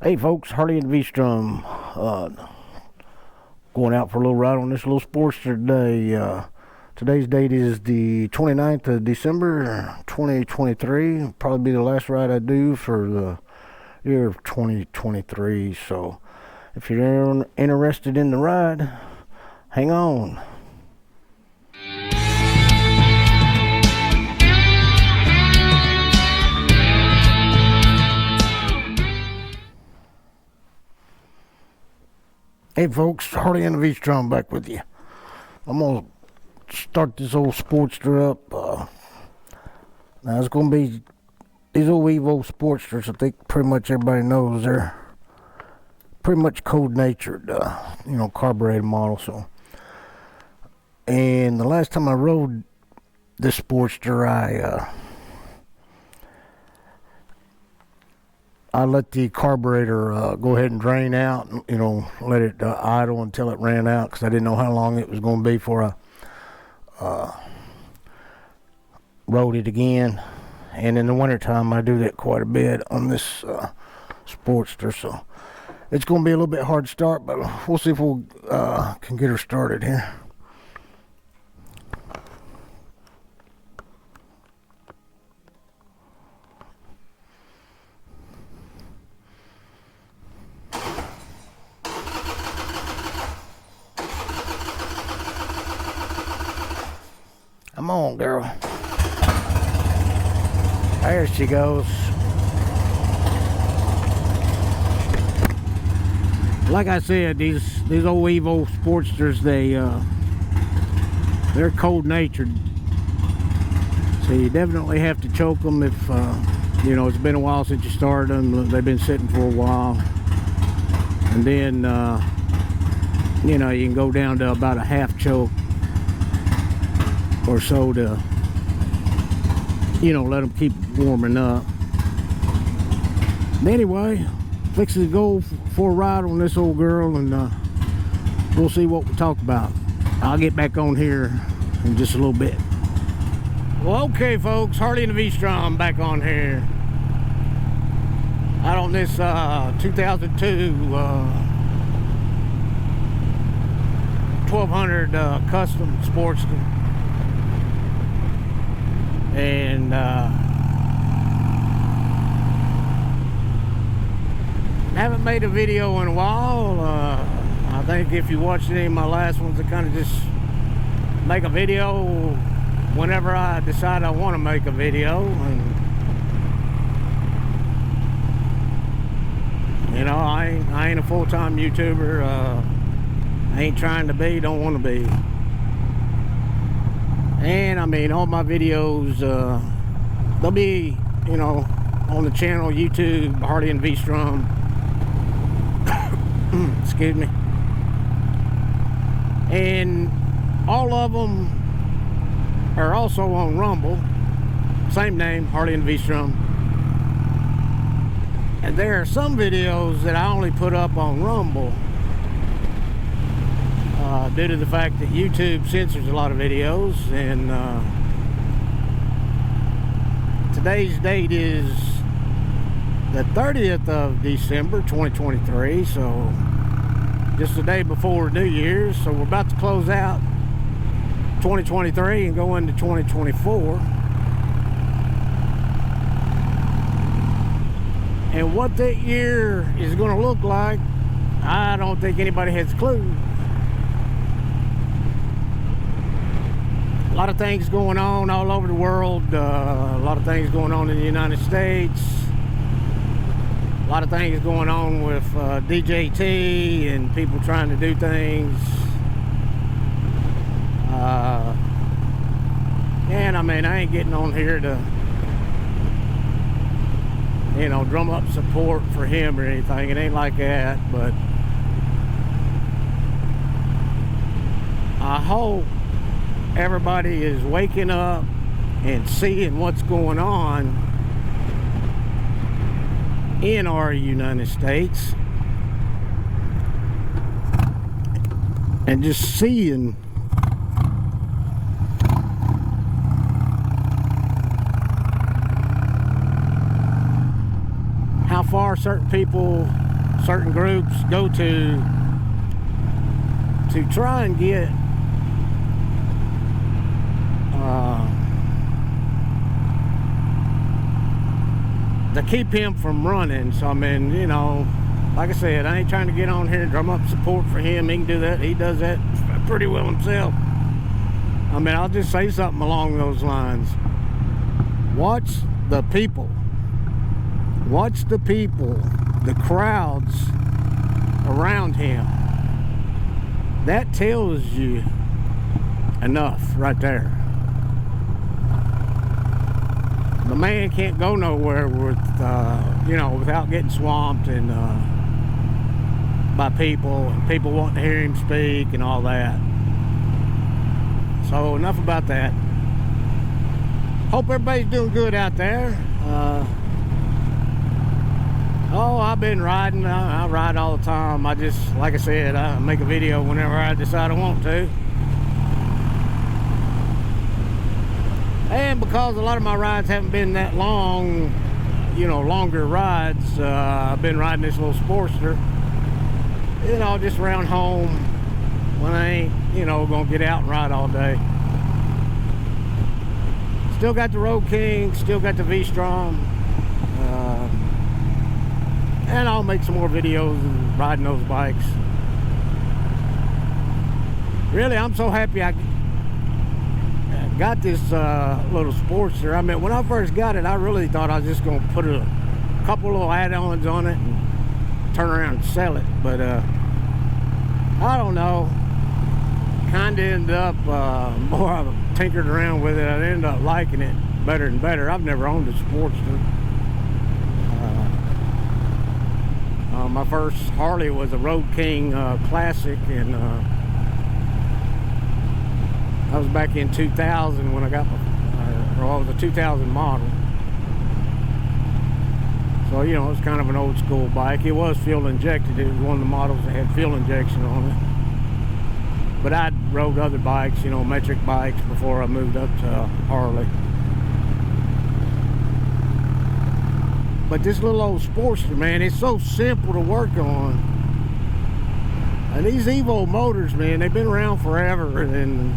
Hey folks, Harley and V-Strom, going out for a little ride on this little Sportster today. Today's date is the 29th of December, 2023. Probably be the last ride I do for the year of 2023. So if you're interested in the ride, hang on. Hey folks, Harley and V-Strom back with you. I'm going to start this old Sportster up. Now it's going to be these old Evo Sportsters. I think pretty much everybody knows they're pretty much cold-natured, carbureted model. So, and the last time I rode this Sportster, I let the carburetor go ahead and drain out, let it idle until it ran out, because I didn't know how long it was going to be before I rode it again. And in the wintertime, I do that quite a bit on this Sportster, so it's going to be a little bit hard to start, but we'll see if we can get her started here. Come on, girl. There she goes. Like I said, these old Evo Sportsters, they're cold-natured. So you definitely have to choke them if it's been a while since you started them. They've been sitting for a while, and then you can go down to about a half choke or so to let them keep warming up. Anyway, fixing to go for a ride on this old girl, and we'll see what we talk about. I'll get back on here in just a little bit. Well, okay folks, Harley and V-Strom back on here out on this 2002 1200 Custom Sportster. And haven't made a video in a while. I think if you watched any of my last ones, I kind of just make a video whenever I decide I want to make a video. And I ain't a full-time YouTuber. I ain't trying to be, don't want to be. And all my videos, they'll be, on the channel, YouTube, Harley and V-Strom. Excuse me. And all of them are also on Rumble. Same name, Harley and V-Strom. And there are some videos that I only put up on Rumble, due to the fact that YouTube censors a lot of videos. And today's date is the 30th of December 2023, so just the day before New Year's. So we're about to close out 2023 and go into 2024. And what that year is going to look like, I don't think anybody has a clue. A lot of things going on all over the world. A lot of things going on in the United States. A lot of things going on with DJT and people trying to do things. And I ain't getting on here to drum up support for him or anything. It ain't like that, but I hope everybody is waking up and seeing what's going on in our United States, and just seeing how far certain people certain groups go to try and get to keep him from running. So I mean, you know, like I said, I ain't trying to get on here and drum up support for him. He can do that. He does that pretty well himself. I mean, I'll just say something along those lines. Watch the people. Watch the people, the crowds around him. That tells you enough right there. The man can't go nowhere with, you know, without getting swamped and by people and people wanting to hear him speak and all that. So enough about that. Hope everybody's doing good out there. Oh, I've been riding. I ride all the time. I just, like I said, I make a video whenever I decide I want to. And because a lot of my rides haven't been that long, you know, longer rides, I've been riding this little Sportster, you know, just around home when I ain't, you know, gonna get out and ride all day. Still got the Road King, still got the V-Strom, and I'll make some more videos riding those bikes. Really, I'm so happy I got this little Sportster. I mean, when I first got it, I really thought I was just gonna put a couple little add-ons on it and turn around and sell it, but I don't know, kind of ended up more I've tinkered around with it, I ended up liking it better and better. I've never owned a Sportster. My first Harley was a Road King Classic, and I was back in 2000 when I got my, well, it was a 2000 model. So, you know, it was kind of an old school bike. It was fuel injected. It was one of the models that had fuel injection on it. But I'd rode other bikes, you know, metric bikes, before I moved up to Harley. But this little old Sportster, man, it's so simple to work on. And these Evo motors, man, they've been around forever. And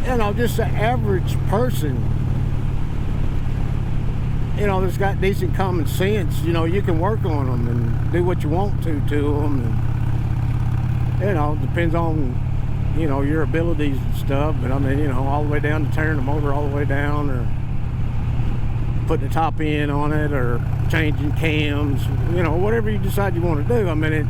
you know, just an average person, you know, that's got decent common sense, you know, you can work on them and do what you want to them. And, you know, depends on, you know, your abilities and stuff. But I mean, you know, all the way down to tearing the motor all the way down, or putting the top end on it, or changing cams, you know, whatever you decide you want to do. I mean, it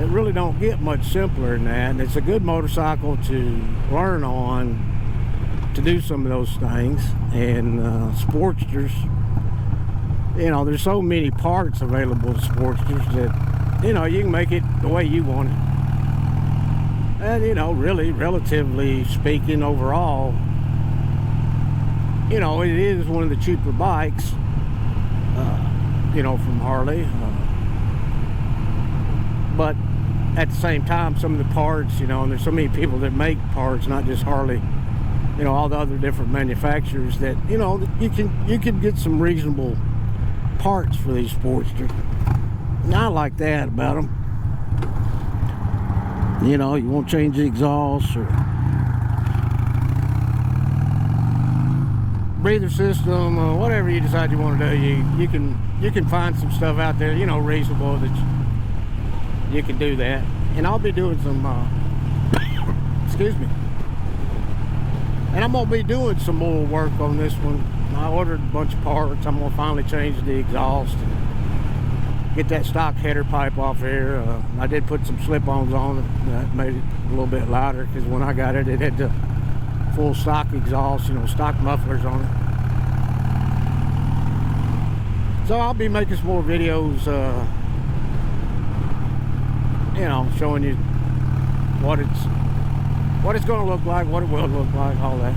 really don't get much simpler than that. And it's a good motorcycle to learn on, to do some of those things. And Sportsters, you know, there's so many parts available to Sportsters that, you know, you can make it the way you want it. And, you know, really, relatively speaking, overall, you know, it is one of the cheaper bikes, you know, from Harley. But at the same time, some of the parts, you know, and there's so many people that make parts, not just Harley, you know, all the other different manufacturers, that, you know, you can get some reasonable parts for these Sportsters. And I like that about them. You know, you won't change the exhaust or breather system, or whatever you decide you want to do. You can find some stuff out there, you know, reasonable, that you can do that. And I'll be doing some excuse me, and I'm gonna be doing some more work on this one. I ordered a bunch of parts. I'm gonna finally change the exhaust, get that stock header pipe off here. I did put some slip-ons on it that made it a little bit louder, because when I got it, it had the full stock exhaust, you know, stock mufflers on it. So I'll be making some more videos, you know, showing you what it's going to look like, what it will look like, all that.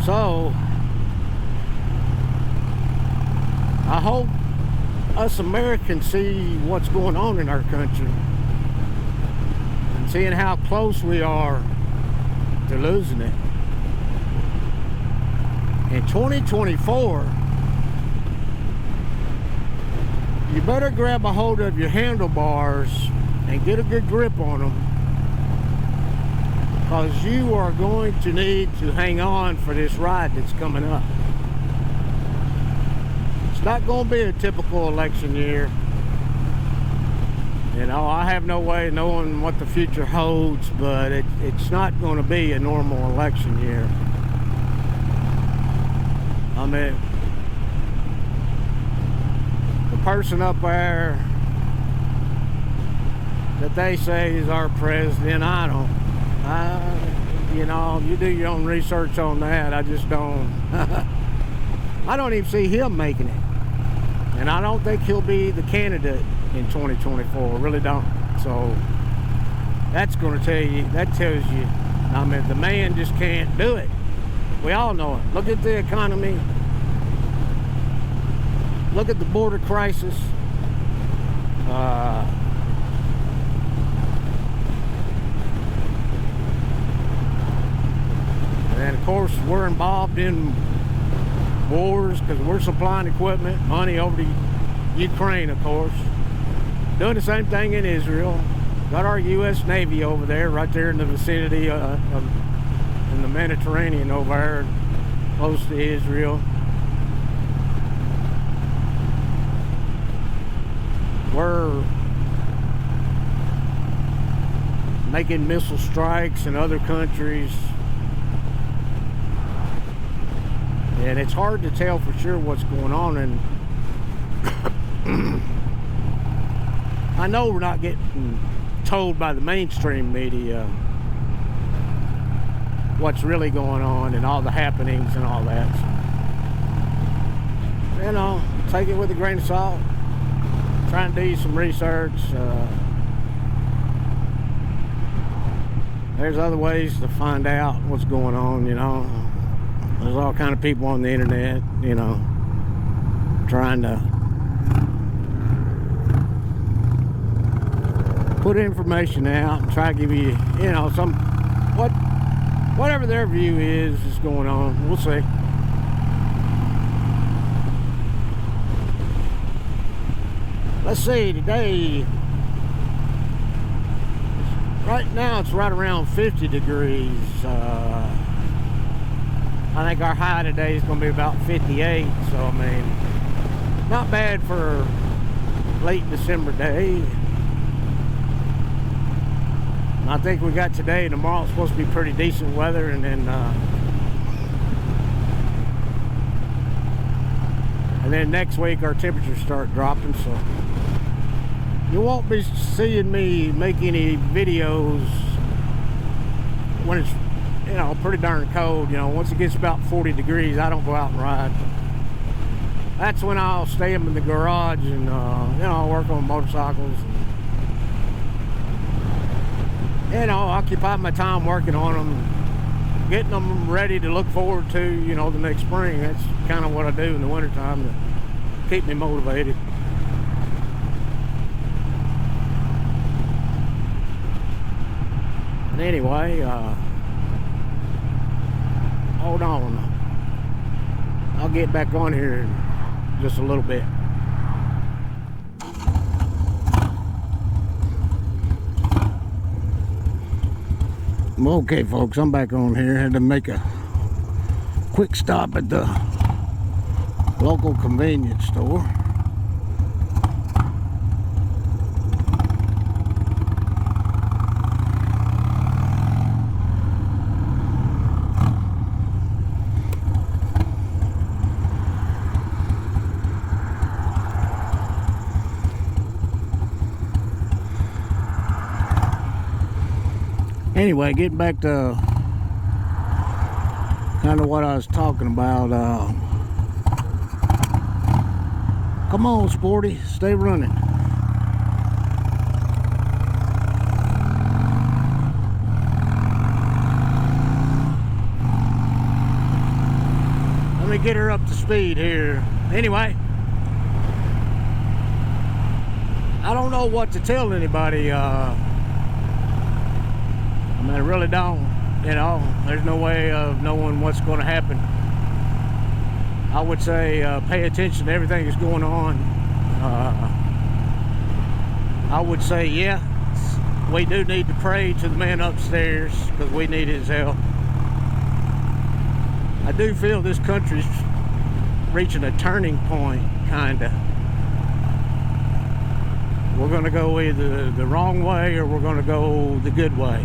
So I hope us Americans see what's going on in our country, and seeing how close we are to losing it. In 2024, you better grab a hold of your handlebars and get a good grip on them, because you are going to need to hang on for this ride that's coming up. It's not going to be a typical election year. You know, I have no way of knowing what the future holds, but it's not going to be a normal election year. I mean, the person up there that they say is our president, I don't. You know, you do your own research on that. I just don't. I don't even see him making it. And I don't think he'll be the candidate in 2024. I really don't. So that's going to tell you, that tells you, I mean, the man just can't do it. We all know it. Look at the economy. Look at the border crisis. And of course, we're involved in wars because we're supplying equipment, money over to Ukraine, of course. Doing the same thing in Israel. Got our U.S. Navy over there, right there in the vicinity in the Mediterranean over there, close to Israel. We're making missile strikes in other countries. And it's hard to tell for sure what's going on. And I know we're not getting told by the mainstream media what's really going on and all the happenings and all that. So, you know, take it with a grain of salt. Try and do some research. There's other ways to find out what's going on, you know. There's all kind of people on the internet, you know, trying to put information out and try to give you, you know, whatever their view is going on. We'll see. Let's see, today, right now it's right around 50 degrees. I think our high today is going to be about 58, so I mean, not bad for late December day. And I think we got today and tomorrow it's supposed to be pretty decent weather, and then next week our temperatures start dropping, so you won't be seeing me make any videos when it's, you know, pretty darn cold. You know, once it gets about 40 degrees, I don't go out and ride. That's when I'll stay in the garage and, you know, work on motorcycles. And, you know, occupy my time working on them, getting them ready to look forward to, you know, the next spring. That's kind of what I do in the wintertime to keep me motivated. But anyway, hold on. I'll get back on here in just a little bit. Okay, folks, I'm back on here. Had to make a quick stop at the local convenience store. Anyway, getting back to kind of what I was talking about. Come on, Sporty, stay running. Let me get her up to speed here. Anyway, I don't know what to tell anybody. I mean, I really don't. You know, there's no way of knowing what's going to happen. I mean, I don't know what to tell anybody. I really don't. You know, there's no way of knowing what's going to happen. I mean, I really don't. You know, there's no way of knowing what's going to happen. I mean, I really don't. You know, there's no way of knowing what's going to happen. I would say pay attention to everything that's going on. I would say, yeah, we do need to pray to the man upstairs because we need his help. I do feel this country's reaching a turning point, kinda. We're gonna go either the wrong way or we're gonna go the good way.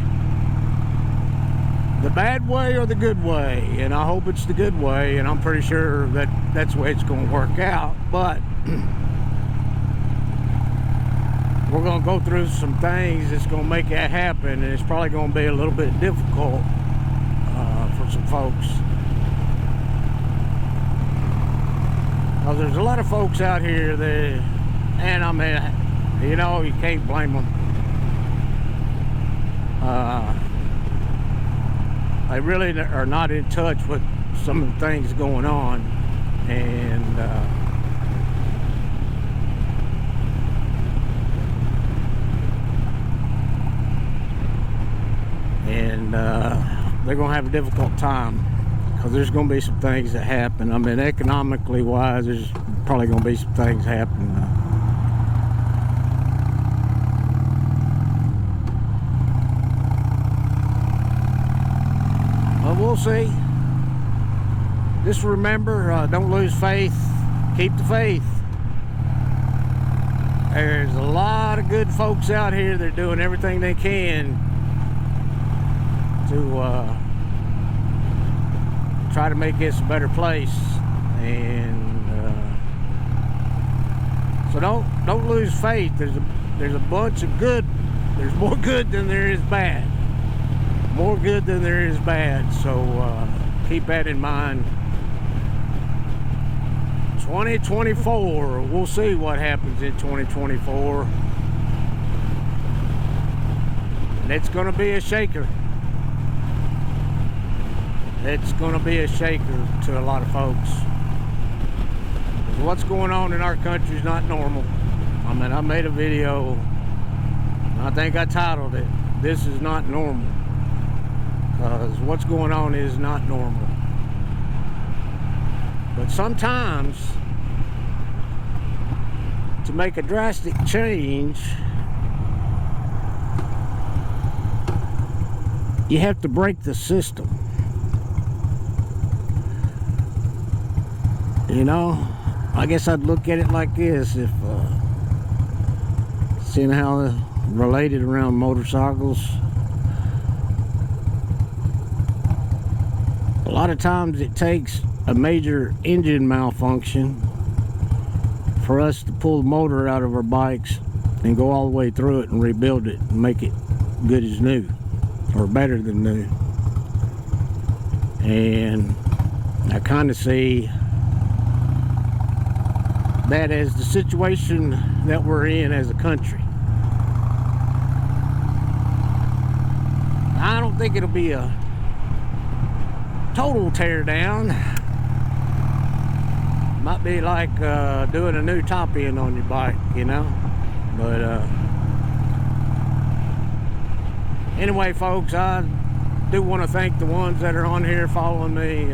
The bad way or the good way, and I hope it's the good way, and I'm pretty sure that that's the way it's going to work out. But we're going to go through some things that's going to make that happen, and it's probably going to be a little bit difficult for some folks. Because there's a lot of folks out here that, and I mean, you know, you can't blame them. They really are not in touch with some of the things going on, and they're going to have a difficult time because there's going to be some things that happen. I mean, economically wise, there's probably going to be some things happening. We'll see. Just remember, don't lose faith. Keep the faith. There's a lot of good folks out here that are doing everything they can to try to make this a better place. And so don't lose faith. There's a bunch of good. There's more good than there is bad. More good than there is bad, so keep that in mind. 2024, we'll see what happens in 2024. And it's going to be a shaker. It's going to be a shaker to a lot of folks. What's going on in our country is not normal. I mean, I made a video, I think I titled it, "This is not normal." Because what's going on is not normal. But sometimes, to make a drastic change, you have to break the system. You know, I guess I'd look at it like this. If seeing how they're related around motorcycles, a lot of times it takes a major engine malfunction for us to pull the motor out of our bikes and go all the way through it and rebuild it and make it good as new or better than new. And I kind of see that as the situation that we're in as a country. I don't think it'll be a total tear down. Might be like doing a new top end on your bike, you know. But anyway, folks, I do want to thank the ones that are on here following me,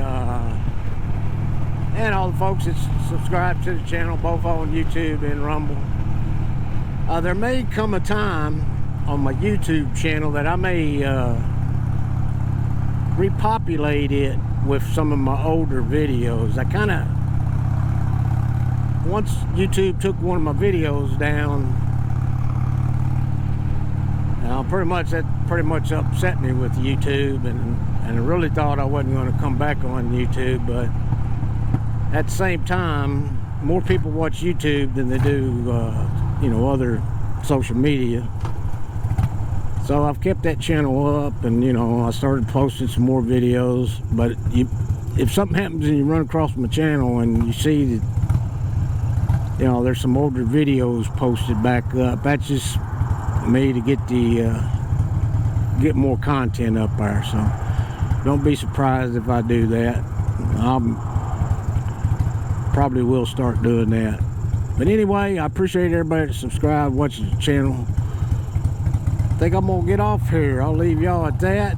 and all the folks that subscribe to the channel, both on YouTube and Rumble. There may come a time on my YouTube channel that I may repopulate it with some of my older videos. I kind of, once YouTube took one of my videos down, that pretty much upset me with YouTube, and I really thought I wasn't going to come back on YouTube. But at the same time, more people watch YouTube than they do you know, other social media. So I've kept that channel up, and you know, I started posting some more videos. But if something happens and you run across my channel and you see that, you know, there's some older videos posted back up, that's just me to get more content up there. So don't be surprised if I do that. I probably will start doing that. But anyway, I appreciate everybody that subscribe, watches the channel. I think I'm gonna get off here. I'll leave y'all at that.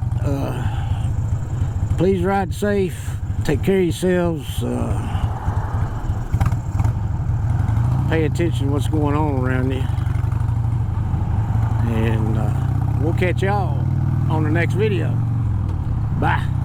Please ride safe, take care of yourselves. pay attention to what's going on around you. And we'll catch y'all on the next video. Bye.